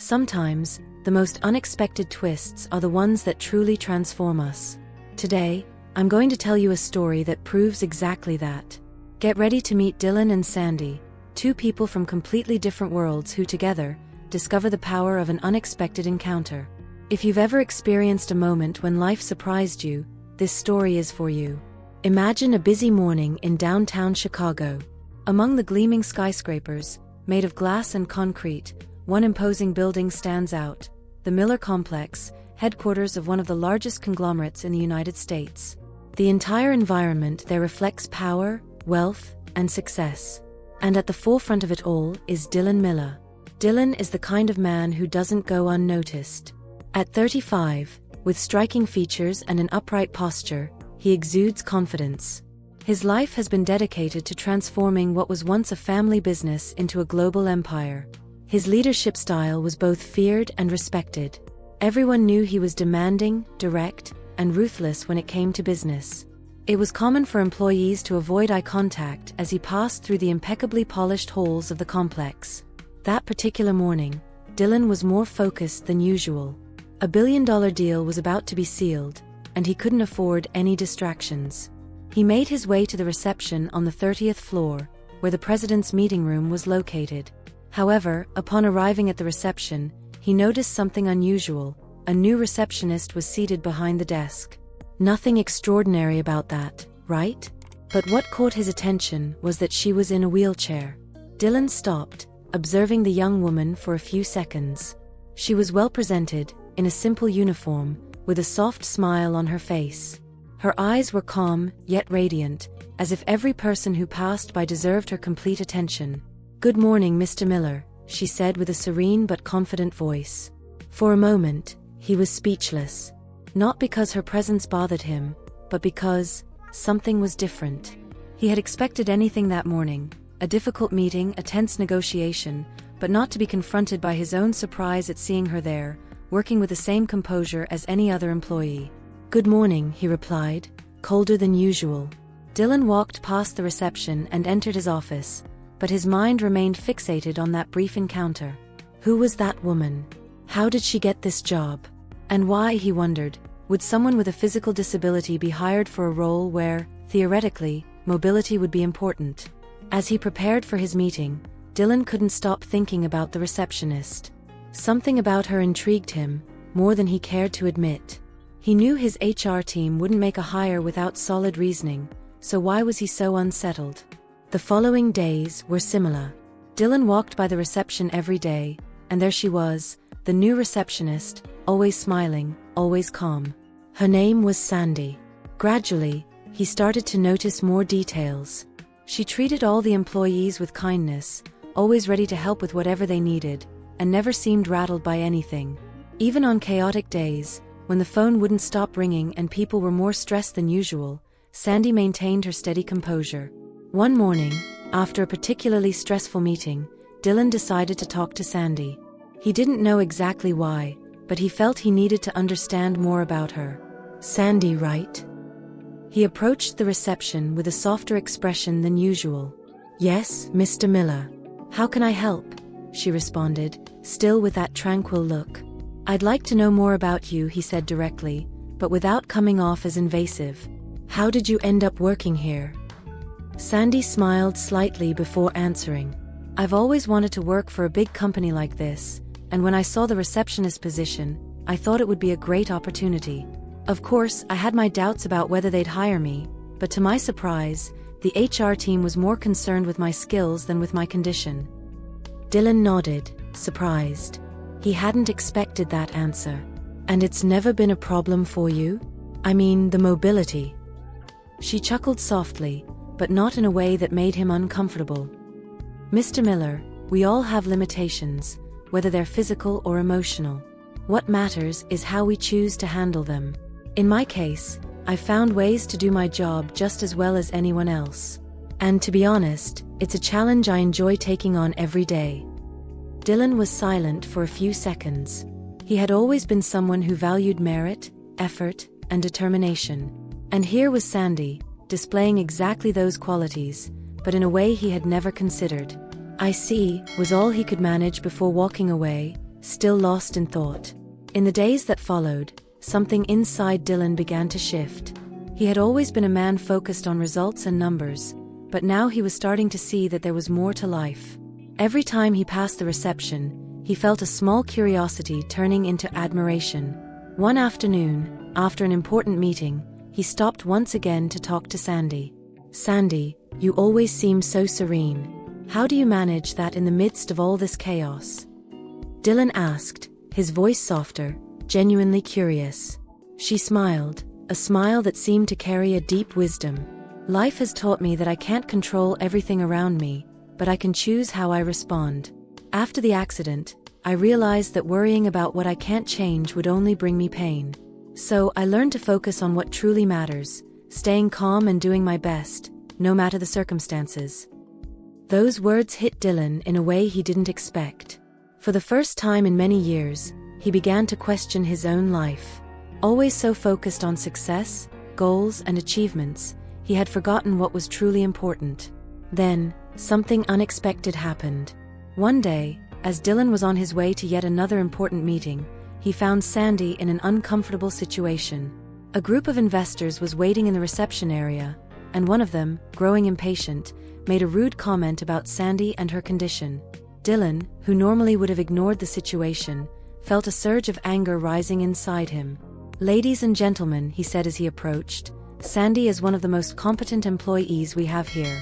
Sometimes, the most unexpected twists are the ones that truly transform us. Today, I'm going to tell you a story that proves exactly that. Get ready to meet Dylan and Sandy, two people from completely different worlds who together discover the power of an unexpected encounter. If you've ever experienced a moment when life surprised you, this story is for you. Imagine a busy morning in downtown Chicago. Among the gleaming skyscrapers, made of glass and concrete, one imposing building stands out: the Miller Complex, headquarters of one of the largest conglomerates in the United States. The entire environment there reflects power, wealth, and success. And at the forefront of it all is Dylan Miller. Dylan is the kind of man who doesn't go unnoticed. At 35, with striking features and an upright posture, he exudes confidence. His life has been dedicated to transforming what was once a family business into a global empire. His leadership style was both feared and respected. Everyone knew he was demanding, direct, and ruthless when it came to business. It was common for employees to avoid eye contact as he passed through the impeccably polished halls of the complex. That particular morning, Dylan was more focused than usual. A billion-dollar deal was about to be sealed, and he couldn't afford any distractions. He made his way to the reception on the 30th floor, where the president's meeting room was located. However, upon arriving at the reception, he noticed something unusual. A new receptionist was seated behind the desk. Nothing extraordinary about that, right? But what caught his attention was that she was in a wheelchair. Dylan stopped, observing the young woman for a few seconds. She was well presented, in a simple uniform, with a soft smile on her face. Her eyes were calm, yet radiant, as if every person who passed by deserved her complete attention. "Good morning, Mr. Miller," she said with a serene but confident voice. For a moment, he was speechless. Not because her presence bothered him, but because something was different. He had expected anything that morning: a difficult meeting, a tense negotiation, but not to be confronted by his own surprise at seeing her there, working with the same composure as any other employee. "Good morning," he replied, colder than usual. Dylan walked past the reception and entered his office, but his mind remained fixated on that brief encounter. Who was that woman? How did she get this job? And why, he wondered, would someone with a physical disability be hired for a role where, theoretically, mobility would be important? As he prepared for his meeting, Dylan couldn't stop thinking about the receptionist. Something about her intrigued him, more than he cared to admit. He knew his HR team wouldn't make a hire without solid reasoning, so why was he so unsettled? The following days were similar. Dylan walked by the reception every day, and there she was, the new receptionist, always smiling, always calm. Her name was Sandy. Gradually, he started to notice more details. She treated all the employees with kindness, always ready to help with whatever they needed, and never seemed rattled by anything. Even on chaotic days, when the phone wouldn't stop ringing and people were more stressed than usual, Sandy maintained her steady composure. One morning, after a particularly stressful meeting, Dylan decided to talk to Sandy. He didn't know exactly why, but he felt he needed to understand more about her. "Sandy, right?" He approached the reception with a softer expression than usual. "Yes, Mr. Miller. How can I help?" she responded, still with that tranquil look. "I'd like to know more about you," he said directly, but without coming off as invasive. "How did you end up working here?" Sandy smiled slightly before answering. "I've always wanted to work for a big company like this, and when I saw the receptionist position, I thought it would be a great opportunity. Of course, I had my doubts about whether they'd hire me, but to my surprise, the HR team was more concerned with my skills than with my condition." Dylan nodded, surprised. He hadn't expected that answer. "And it's never been a problem for you? I mean, the mobility?" She chuckled softly, but not in a way that made him uncomfortable. "Mr. Miller, we all have limitations, whether they're physical or emotional. What matters is how we choose to handle them. In my case, I've found ways to do my job just as well as anyone else. And to be honest, it's a challenge I enjoy taking on every day." Dylan was silent for a few seconds. He had always been someone who valued merit, effort, and determination. And here was Sandy, displaying exactly those qualities, but in a way he had never considered. "I see," was all he could manage before walking away, still lost in thought. In the days that followed, something inside Dylan began to shift. He had always been a man focused on results and numbers, but now he was starting to see that there was more to life. Every time he passed the reception, he felt a small curiosity turning into admiration. One afternoon, after an important meeting, he stopped once again to talk to Sandy. "Sandy, you always seem so serene. How do you manage that in the midst of all this chaos?" Dylan asked, his voice softer, genuinely curious. She smiled, a smile that seemed to carry a deep wisdom. "Life has taught me that I can't control everything around me, but I can choose how I respond. After the accident, I realized that worrying about what I can't change would only bring me pain. So I learned to focus on what truly matters, staying calm and doing my best, no matter the circumstances." Those words hit Dylan in a way he didn't expect. For the first time in many years, he began to question his own life. Always so focused on success, goals, and achievements, he had forgotten what was truly important. Then, something unexpected happened. One day, as Dylan was on his way to yet another important meeting, he found Sandy in an uncomfortable situation. A group of investors was waiting in the reception area, and one of them, growing impatient, made a rude comment about Sandy and her condition. Dylan, who normally would have ignored the situation, felt a surge of anger rising inside him. "Ladies and gentlemen," he said as he approached, "Sandy is one of the most competent employees we have here.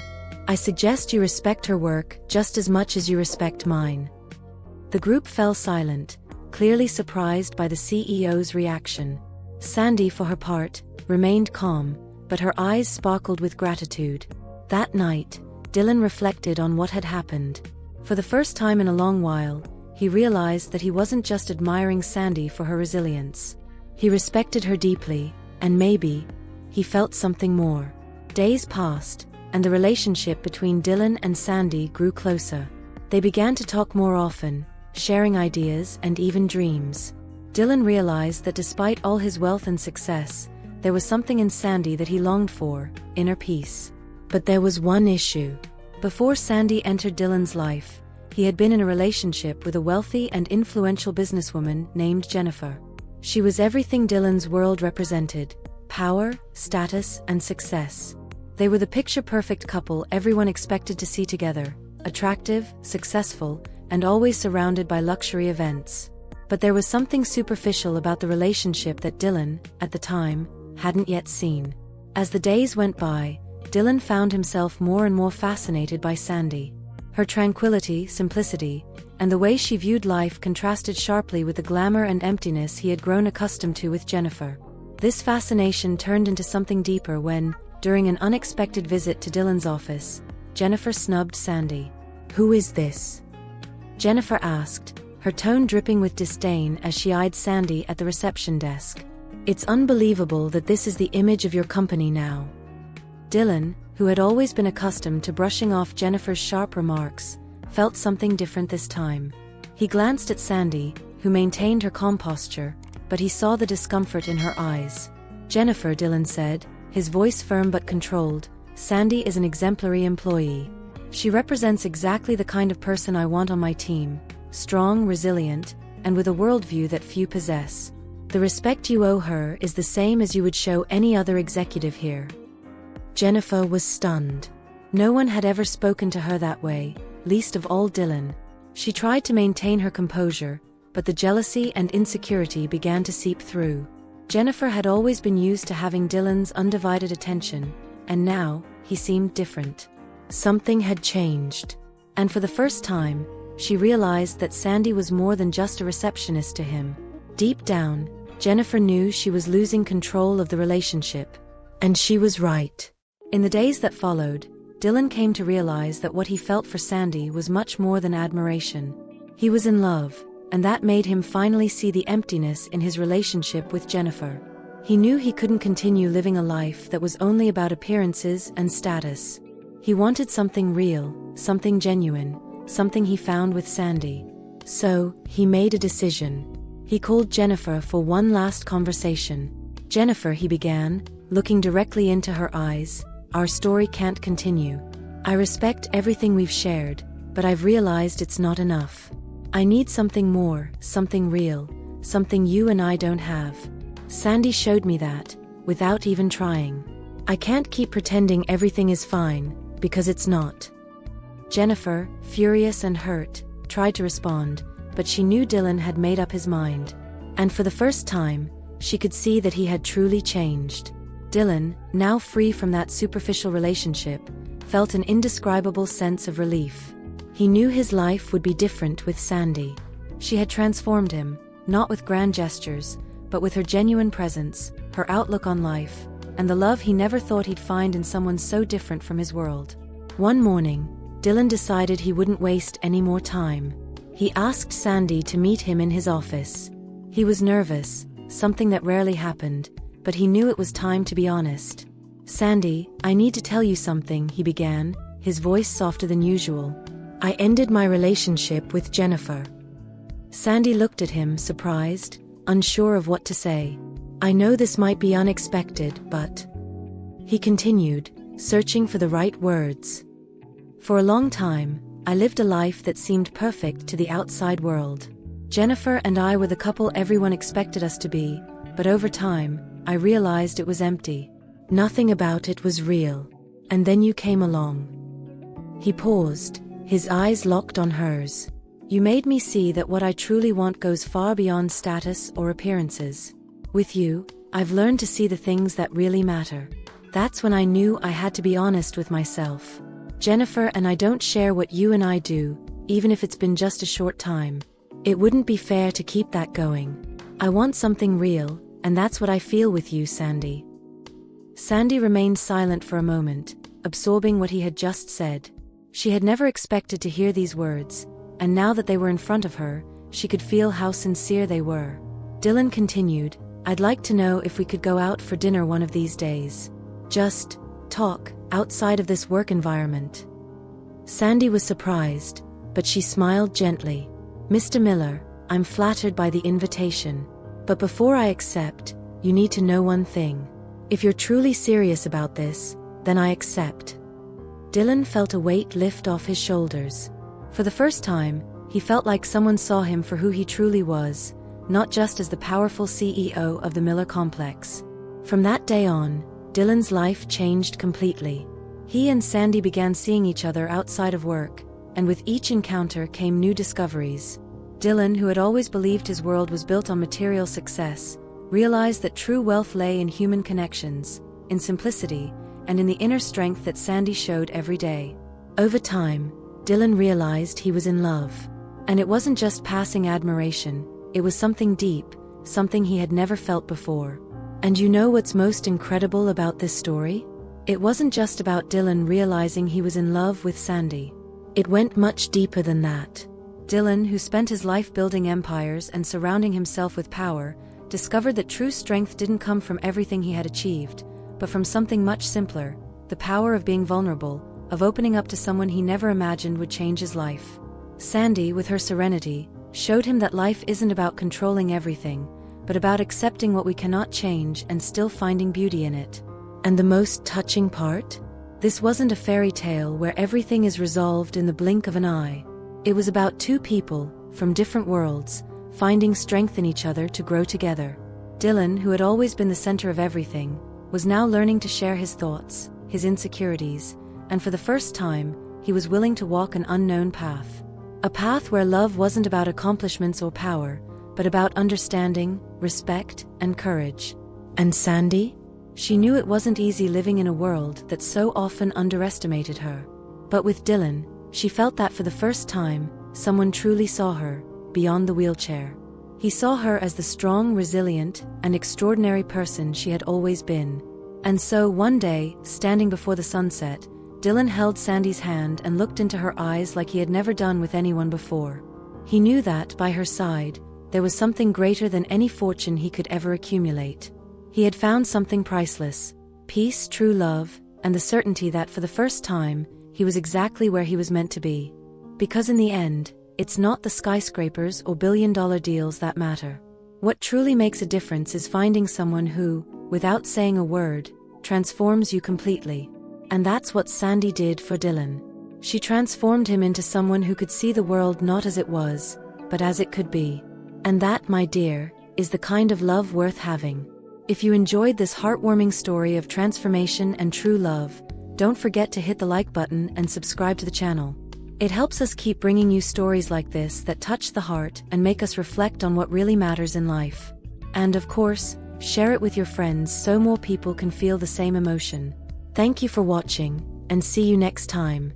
I suggest you respect her work just as much as you respect mine." The group fell silent, clearly surprised by the CEO's reaction. Sandy, for her part, remained calm, but her eyes sparkled with gratitude. That night, Dylan reflected on what had happened. For the first time in a long while, he realized that he wasn't just admiring Sandy for her resilience. He respected her deeply, and maybe, he felt something more. Days passed, and the relationship between Dylan and Sandy grew closer. They began to talk more often, sharing ideas and even dreams. Dylan realized that despite all his wealth and success, there was something in Sandy that he longed for, inner peace. But there was one issue. Before Sandy entered Dylan's life, he had been in a relationship with a wealthy and influential businesswoman named Jennifer. She was everything Dylan's world represented: power, status, and success. They were the picture-perfect couple everyone expected to see together, attractive, successful, and always surrounded by luxury events. But there was something superficial about the relationship that Dylan, at the time, hadn't yet seen. As the days went by, Dylan found himself more and more fascinated by Sandy. Her tranquility, simplicity, and the way she viewed life contrasted sharply with the glamour and emptiness he had grown accustomed to with Jennifer. This fascination turned into something deeper when, during an unexpected visit to Dylan's office, Jennifer snubbed Sandy. "Who is this?" Jennifer asked, her tone dripping with disdain as she eyed Sandy at the reception desk. "It's unbelievable that this is the image of your company now." Dylan, who had always been accustomed to brushing off Jennifer's sharp remarks, felt something different this time. He glanced at Sandy, who maintained her calm posture, but he saw the discomfort in her eyes. "Jennifer," Dylan said, his voice firm but controlled, "Sandy is an exemplary employee. She represents exactly the kind of person I want on my team, strong, resilient, and with a worldview that few possess. The respect you owe her is the same as you would show any other executive here." Jennifer was stunned. No one had ever spoken to her that way, least of all Dylan. She tried to maintain her composure, but the jealousy and insecurity began to seep through. Jennifer had always been used to having Dylan's undivided attention, and now, he seemed different. Something had changed. And for the first time, she realized that Sandy was more than just a receptionist to him. Deep down, Jennifer knew she was losing control of the relationship. And she was right. In the days that followed, Dylan came to realize that what he felt for Sandy was much more than admiration. He was in love, and that made him finally see the emptiness in his relationship with Jennifer. He knew he couldn't continue living a life that was only about appearances and status. He wanted something real, something genuine, something he found with Sandy. So, he made a decision. He called Jennifer for one last conversation. "Jennifer," he began, looking directly into her eyes, "our story can't continue. I respect everything we've shared, but I've realized it's not enough. I need something more, something real, something you and I don't have. Sandy showed me that, without even trying. I can't keep pretending everything is fine, because it's not. Jennifer, furious and hurt, tried to respond, but she knew Dylan had made up his mind. And for the first time, she could see that he had truly changed. Dylan, now free from that superficial relationship, felt an indescribable sense of relief. He knew his life would be different with Sandy. She had transformed him, not with grand gestures, but with her genuine presence, her outlook on life, and the love he never thought he'd find in someone so different from his world. One morning, Dylan decided he wouldn't waste any more time. He asked Sandy to meet him in his office. He was nervous, something that rarely happened, but he knew it was time to be honest. "Sandy, I need to tell you something," he began, his voice softer than usual. "I ended my relationship with Jennifer." Sandy looked at him, surprised, unsure of what to say. "I know this might be unexpected, but..." He continued, searching for the right words. "For a long time, I lived a life that seemed perfect to the outside world. Jennifer and I were the couple everyone expected us to be, but over time, I realized it was empty. Nothing about it was real. And then you came along." He paused, his eyes locked on hers. "You made me see that what I truly want goes far beyond status or appearances. With you, I've learned to see the things that really matter. That's when I knew I had to be honest with myself. Jennifer and I don't share what you and I do, even if it's been just a short time. It wouldn't be fair to keep that going. I want something real, and that's what I feel with you, Sandy." Sandy remained silent for a moment, absorbing what he had just said. She had never expected to hear these words, and now that they were in front of her, she could feel how sincere they were. Dylan continued, "I'd like to know if we could go out for dinner one of these days. Just talk, outside of this work environment." Sandy was surprised, but she smiled gently. "Mr. Miller, I'm flattered by the invitation. But before I accept, you need to know one thing. If you're truly serious about this, then I accept." Dylan felt a weight lift off his shoulders. For the first time, he felt like someone saw him for who he truly was, not just as the powerful CEO of the Miller complex. From that day on, Dylan's life changed completely. He and Sandy began seeing each other outside of work, and with each encounter came new discoveries. Dylan, who had always believed his world was built on material success, realized that true wealth lay in human connections, in simplicity, and in the inner strength that Sandy showed every day. Over time, Dylan realized he was in love. And it wasn't just passing admiration, it was something deep, something he had never felt before. And you know what's most incredible about this story? It wasn't just about Dylan realizing he was in love with Sandy. It went much deeper than that. Dylan, who spent his life building empires and surrounding himself with power, discovered that true strength didn't come from everything he had achieved, but from something much simpler, the power of being vulnerable, of opening up to someone he never imagined would change his life. Sandy, with her serenity, showed him that life isn't about controlling everything, but about accepting what we cannot change and still finding beauty in it. And the most touching part? This wasn't a fairy tale where everything is resolved in the blink of an eye. It was about two people, from different worlds, finding strength in each other to grow together. Dylan, who had always been the center of everything, was now learning to share his thoughts, his insecurities, and for the first time, he was willing to walk an unknown path. A path where love wasn't about accomplishments or power, but about understanding, respect, and courage. And Sandy? She knew it wasn't easy living in a world that so often underestimated her. But with Dylan, she felt that for the first time, someone truly saw her, beyond the wheelchair. He saw her as the strong, resilient, and extraordinary person she had always been. And so one day, standing before the sunset, Dylan held Sandy's hand and looked into her eyes like he had never done with anyone before. He knew that, by her side, there was something greater than any fortune he could ever accumulate. He had found something priceless: peace, true love, and the certainty that for the first time, he was exactly where he was meant to be. Because in the end, it's not the skyscrapers or billion-dollar deals that matter. What truly makes a difference is finding someone who, without saying a word, transforms you completely. And that's what Sandy did for Dylan. She transformed him into someone who could see the world not as it was, but as it could be. And that, my dear, is the kind of love worth having. If you enjoyed this heartwarming story of transformation and true love, don't forget to hit the like button and subscribe to the channel. It helps us keep bringing you stories like this that touch the heart and make us reflect on what really matters in life. And of course, share it with your friends so more people can feel the same emotion. Thank you for watching, and see you next time.